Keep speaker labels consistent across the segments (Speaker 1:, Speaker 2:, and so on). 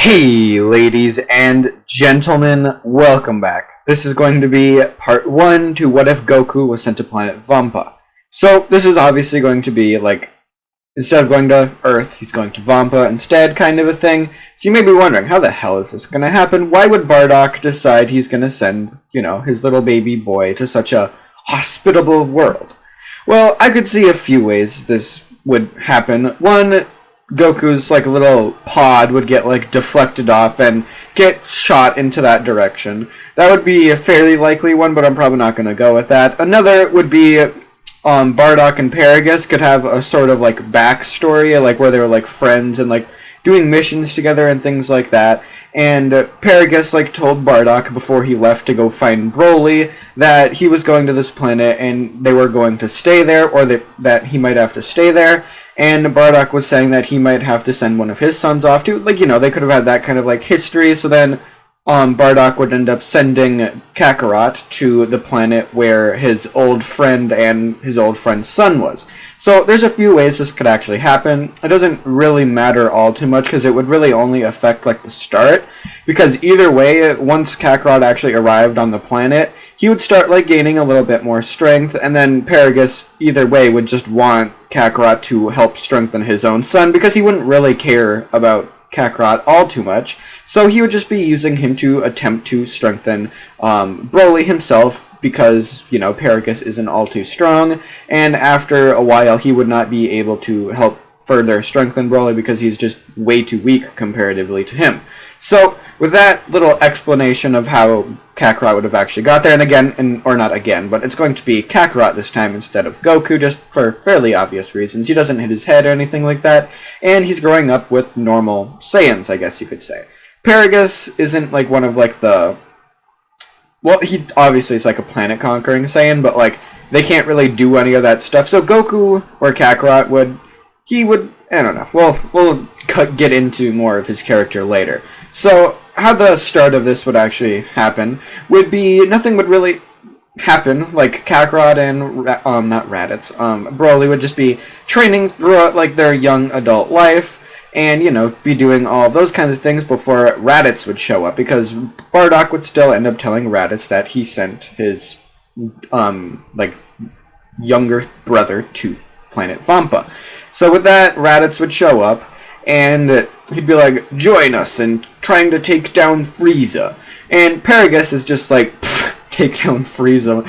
Speaker 1: Hey, ladies and gentlemen, welcome back. This is going to be part 1 to What If Goku Was Sent to Planet Vampa. So, this is obviously going to be, instead of going to Earth, he's going to Vampa instead, kind of a thing. So you may be wondering, how the hell is this going to happen? Why would Bardock decide he's going to send, his little baby boy to such a hospitable world? Well, I could see a few ways this would happen. One, Goku's little pod would get deflected off and get shot into that direction. That would be a fairly likely one, but I'm probably not going to go with that. Another would be Bardock and Paragus could have a sort of backstory, where they were friends and doing missions together and things like that. And Paragus told Bardock before he left to go find Broly that he was going to this planet and they were going to stay there, or that he might have to stay there. And Bardock was saying that he might have to send one of his sons off to, they could have had that kind of history. So then Bardock would end up sending Kakarot to the planet where his old friend and his old friend's son was. So there's a few ways this could actually happen. It doesn't really matter all too much because it would really only affect the start. Because either way, once Kakarot actually arrived on the planet, he would start gaining a little bit more strength, and then Paragus either way would just want Kakarot to help strengthen his own son because he wouldn't really care about Kakarot all too much. So he would just be using him to attempt to strengthen Broly himself because, Paragus isn't all too strong, and after a while he would not be able to help further strengthen Broly because he's just way too weak comparatively to him. So, with that little explanation of how Kakarot would have actually got there, or not again, but it's going to be Kakarot this time instead of Goku, just for fairly obvious reasons. He doesn't hit his head or anything like that, and he's growing up with normal Saiyans, I guess you could say. Paragus isn't one of the... Well, he obviously is a planet-conquering Saiyan, but they can't really do any of that stuff. So Goku, or Kakarot, would... I don't know. We'll get into more of his character later. So, how the start of this would actually happen would be nothing would really happen. Kakarot and not Raditz, Broly would just be training throughout their young adult life, and be doing all those kinds of things before Raditz would show up, because Bardock would still end up telling Raditz that he sent his younger brother to planet Vampa. So with that, Raditz would show up, and he'd be like, join us in trying to take down Frieza. And Paragus is just take down Frieza.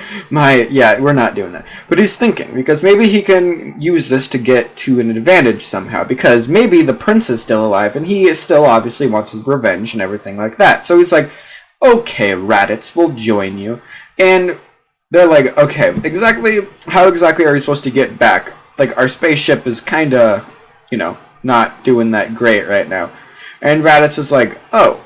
Speaker 1: We're not doing that. But he's thinking, because maybe he can use this to get to an advantage somehow, because maybe the prince is still alive, and he still obviously wants his revenge and everything like that. So he's like, okay, Raditz, we'll join you. And they're like, okay, how exactly are we supposed to get back? Our spaceship is kinda, not doing that great right now. And Raditz is like, I'll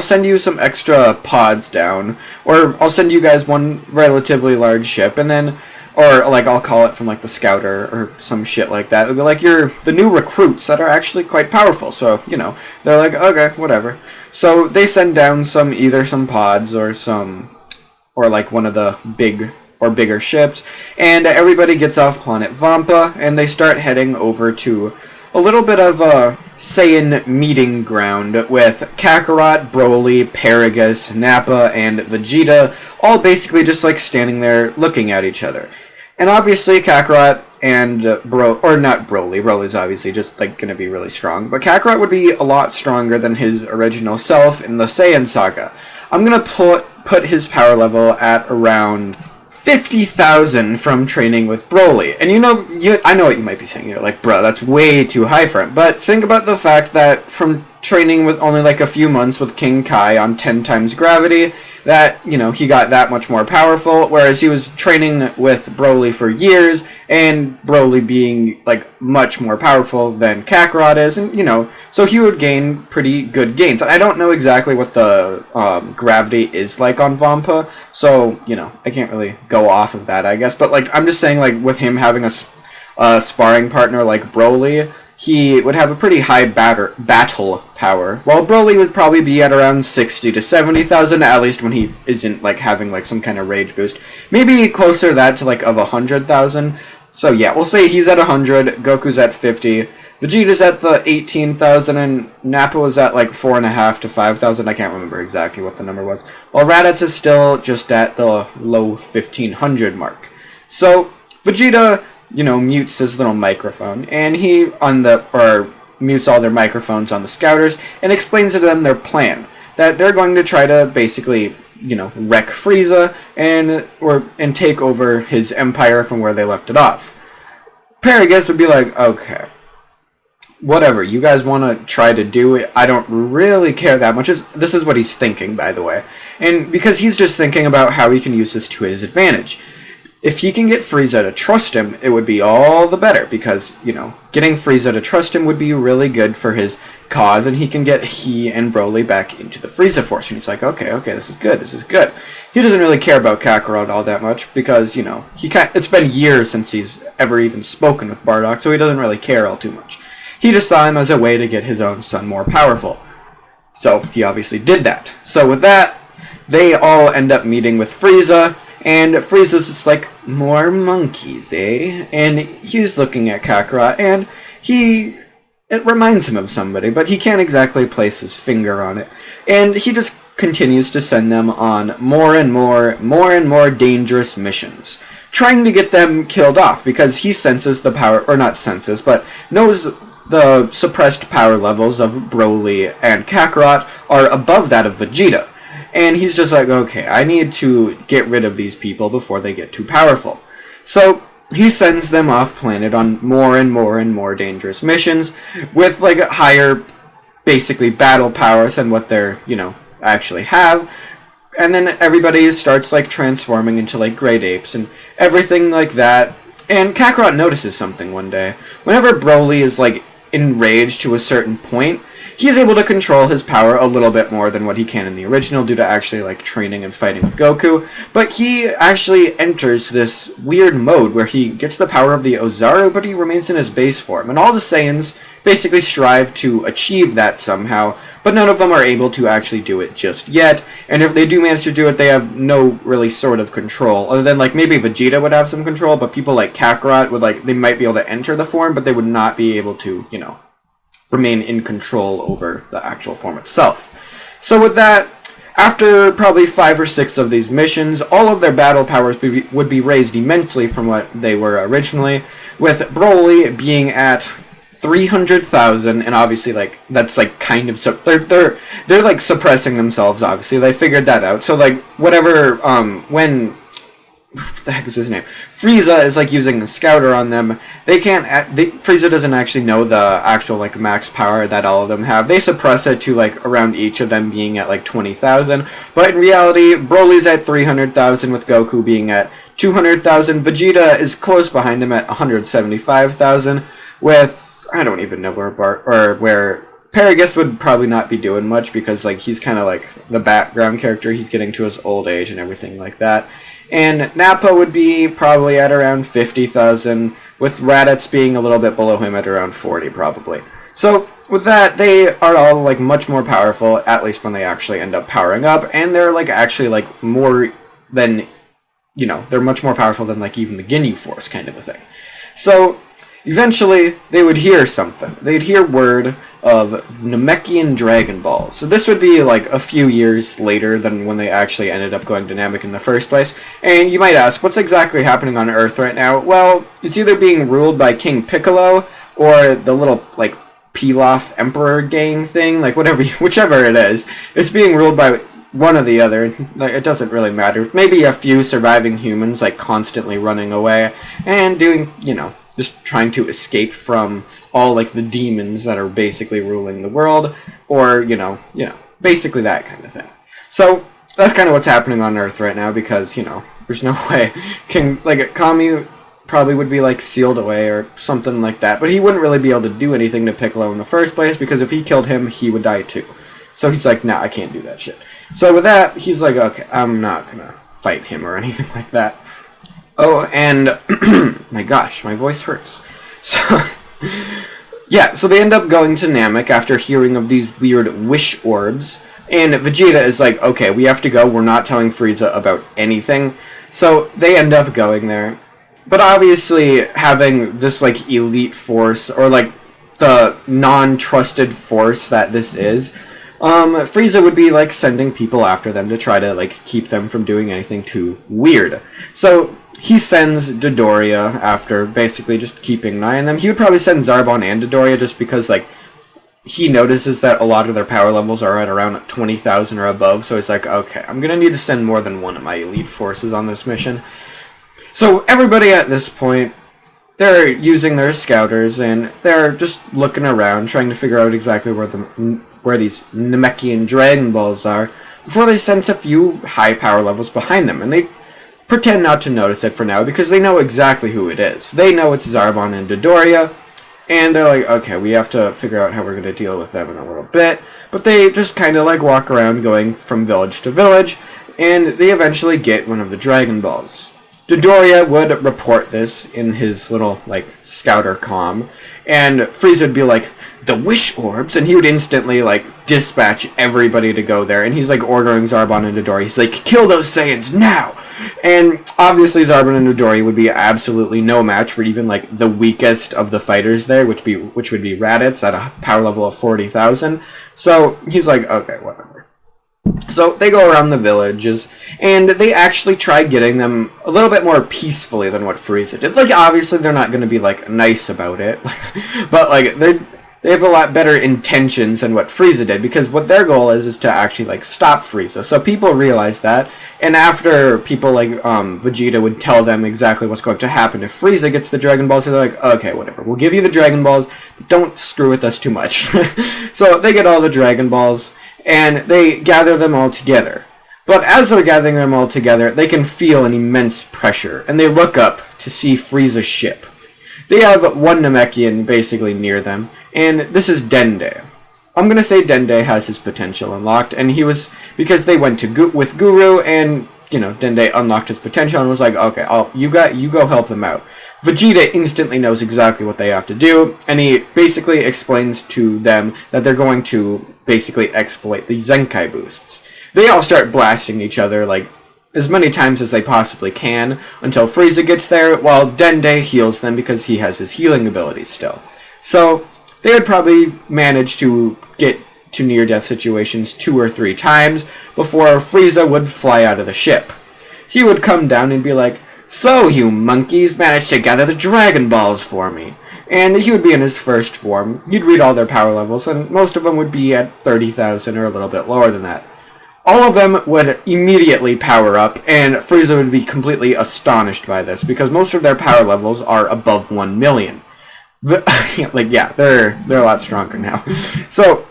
Speaker 1: send you some extra pods down, or I'll send you guys one relatively large ship, and then, or I'll call it from the Scouter, or some shit like that. It'll be you're the new recruits that are actually quite powerful, so, they're like, okay, whatever. So they send down either some pods, or one of the bigger ships, and everybody gets off planet Vampa, and they start heading over to a little bit of a Saiyan meeting ground with Kakarot, Broly, Paragus, Nappa, and Vegeta, all basically just standing there looking at each other. And obviously Kakarot and Broly's obviously just gonna be really strong, but Kakarot would be a lot stronger than his original self in the Saiyan saga. I'm gonna put his power level at around 50,000 from training with Broly. And I know what you might be saying. You're like, bro, that's way too high for him. But think about the fact that from training with only a few months with King Kai on 10 times gravity, that, he got that much more powerful, whereas he was training with Broly for years, and Broly being, much more powerful than Kakarot is, and, so he would gain pretty good gains. I don't know exactly what the gravity is on Vampa, so, I can't really go off of that, I guess, but, I'm just saying, with him having a sparring partner like Broly, he would have a pretty high battle power, while Broly would probably be at around 60 to 70,000, at least when he isn't, having, some kind of rage boost. Maybe closer to that to, of 100,000. So, yeah, we'll say he's at 100, Goku's at 50, Vegeta's at the 18,000 and Nappa was at like 4.5 to 5,000. I can't remember exactly what the number was. While Raditz is still just at the low 1,500 mark. So Vegeta, mutes his little microphone, and he mutes all their microphones on the Scouters and explains to them their plan. That they're going to try to basically, wreck Frieza and take over his empire from where they left it off. Paragus would be like, okay, whatever, you guys want to try to do it, I don't really care that much. This is what he's thinking, by the way. And because he's just thinking about how he can use this to his advantage. If he can get Frieza to trust him, it would be all the better, because, getting Frieza to trust him would be really good for his cause, and he can get he and Broly back into the Frieza Force. And he's like, okay, this is good. He doesn't really care about Kakarot all that much, because, it's been years since he's ever even spoken with Bardock, so he doesn't really care all too much. He just saw him as a way to get his own son more powerful. So he obviously did that. So with that, they all end up meeting with Frieza, and Frieza's just like, more monkeys, eh? And he's looking at Kakarot, and it reminds him of somebody, but he can't exactly place his finger on it. And he just continues to send them on more and more dangerous missions, trying to get them killed off, because he senses the power, or not senses, but knows the suppressed power levels of Broly and Kakarot are above that of Vegeta. And he's just like, okay, I need to get rid of these people before they get too powerful. So he sends them off planet on more and more dangerous missions with like higher, basically, battle powers than what they're, actually have. And then everybody starts like transforming into like great apes and everything like that. And Kakarot notices something one day. Whenever Broly is like enraged to a certain point, he is able to control his power a little bit more than what he can in the original due to actually like training and fighting with Goku. But he actually enters this weird mode where he gets the power of the Ozaru, but he remains in his base form. And all the Saiyans basically strive to achieve that somehow, but none of them are able to actually do it just yet. And if they do manage to do it, they have no really sort of control, other than like maybe Vegeta would have some control, but people like Kakarot would they might be able to enter the form, but they would not be able to, remain in control over the actual form itself. So with that, after probably 5 or 6 of these missions, all of their battle powers would be raised immensely from what they were originally, with Broly being at 300,000, and obviously that's kind of they're like suppressing themselves. Obviously, they figured that out. So whatever when what the heck is his name? Frieza is using a scouter on them. They can't. Frieza doesn't actually know the actual max power that all of them have. They suppress it to around each of them being at 20,000. But in reality, Broly's at 300,000 with Goku being at 200,000. Vegeta is close behind him at 175,000. With I don't even know where Paragus would probably not be doing much because he's kind of the background character. He's getting to his old age and everything like that. And Nappa would be probably at around 50,000, with Raditz being a little bit below him at around 40 probably. So with that, they are all much more powerful, at least when they actually end up powering up, and they're actually more than, they're much more powerful than even the Ginyu Force kind of a thing. So eventually, they would hear something. They'd hear word of Namekian Dragon Balls. So this would be a few years later than when they actually ended up going to Namek in the first place. And you might ask, what's exactly happening on Earth right now? Well, it's either being ruled by King Piccolo or the little Pilaf Emperor gang thing, whichever it is. It's being ruled by one or the other. It doesn't really matter. Maybe a few surviving humans constantly running away and doing, just trying to escape from all the demons that are basically ruling the world, or basically that kind of thing. So that's kind of what's happening on Earth right now, because there's no way Kami probably would be sealed away or something like that, but he wouldn't really be able to do anything to Piccolo in the first place, because if he killed him, he would die too. So he's nah, I can't do that shit. So with that, he's okay, I'm not gonna fight him or anything like that. Oh, and my gosh, my voice hurts. So, yeah, so they end up going to Namek after hearing of these weird wish orbs, and Vegeta is okay, we have to go, we're not telling Frieza about anything. So they end up going there. But obviously, having this elite force, or the the non-trusted force that this is, Frieza would be like sending people after them to try to like keep them from doing anything too weird. So he sends Dodoria after basically just keeping an eye on them. He would probably send Zarbon and Dodoria just because like he notices that a lot of their power levels are at around 20,000 or above. So he's like, okay, I'm gonna need to send more than one of my elite forces on this mission. So everybody at this point, they're using their scouters and they're just looking around, trying to figure out exactly where these Namekian Dragon Balls are, before they sense a few high power levels behind them, and they pretend not to notice it for now because they know exactly who it is. They know it's Zarbon and Dodoria, and they're like, okay, we have to figure out how we're going to deal with them in a little bit, but they just kind of like walk around going from village to village, and they eventually get one of the Dragon Balls. Dodoria would report this in his little, like, scouter comm, and Frieza would be like, the Wish Orbs, and he would instantly, like, dispatch everybody to go there, and he's, like, ordering Zarbon and Dodoria. He's like, kill those Saiyans now! And obviously Zarbon and Dodoria would be absolutely no match for even, like, the weakest of the fighters there, which would be Raditz at a power level of 40,000. So he's like, okay, whatever. So they go around the villages, and they actually try getting them a little bit more peacefully than what Frieza did. Like, obviously they're not going to be, like, nice about it, but, like, they have a lot better intentions than what Frieza did, because what their goal is to actually, like, stop Frieza. So people realize that, and after people like Vegeta would tell them exactly what's going to happen if Frieza gets the Dragon Balls, they're like, okay, whatever, we'll give you the Dragon Balls, but don't screw with us too much. So they get all the Dragon Balls, and they gather them all together. But as they're gathering them all together, they can feel an immense pressure, and they look up to see Frieza's ship. They have one Namekian basically near them, and this is Dende. I'm going to say Dende has his potential unlocked, and he was, because they went to with Guru, and, you know, Dende unlocked his potential and was like, okay, you go help them out. Vegeta instantly knows exactly what they have to do, and he basically explains to them that they're going to basically exploit the Zenkai boosts. They all start blasting each other, like, as many times as they possibly can, until Frieza gets there, while Dende heals them because he has his healing abilities still. So, they would probably manage to get to near-death situations 2 or 3 times before Frieza would fly out of the ship. He would come down and be like, so, you monkeys managed to gather the Dragon Balls for me. And he would be in his first form. He'd read all their power levels, and most of them would be at 30,000 or a little bit lower than that. All of them would immediately power up, and Frieza would be completely astonished by this, because most of their power levels are above 1 million. Like, yeah, they're a lot stronger now. So,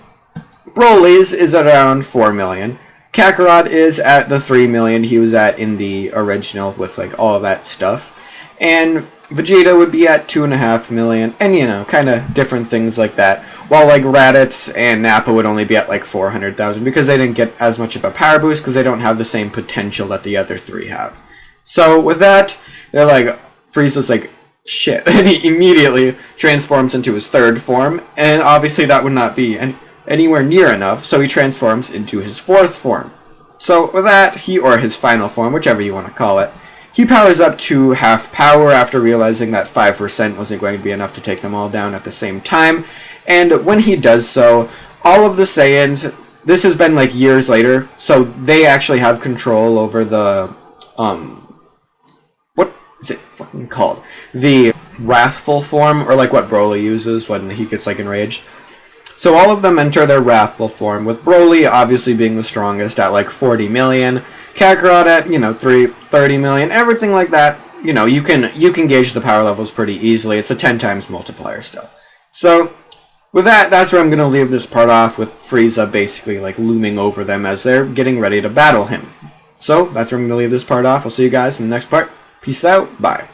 Speaker 1: Broly's is at around 4 million. Kakarot is at the 3 million he was at in the original with, like, all of that stuff. And Vegeta would be at 2.5 million, and, you know, kind of different things like that. While, like, Raditz and Nappa would only be at, like, 400,000, because they didn't get as much of a power boost, because they don't have the same potential that the other 3 have. So, with that, they're like, Frieza's like, shit. And he immediately transforms into his 3rd form, and obviously that would not be anywhere near enough, so he transforms into his 4th form. So, with that, or his final form, whichever you want to call it, he powers up to half power after realizing that 5% wasn't going to be enough to take them all down at the same time. And when he does so, all of the Saiyans, this has been like years later, so they actually have control over the, what is it fucking called? The wrathful form, or like what Broly uses when he gets like enraged. So all of them enter their wrathful form, with Broly obviously being the strongest at like 40 million, Kakarot at, you know, 30 million, everything like that. You know, you can gauge the power levels pretty easily. It's a 10 times multiplier still. So, with that, that's where I'm going to leave this part off, with Frieza basically like looming over them as they're getting ready to battle him. So, that's where I'm going to leave this part off. I'll see you guys in the next part. Peace out. Bye.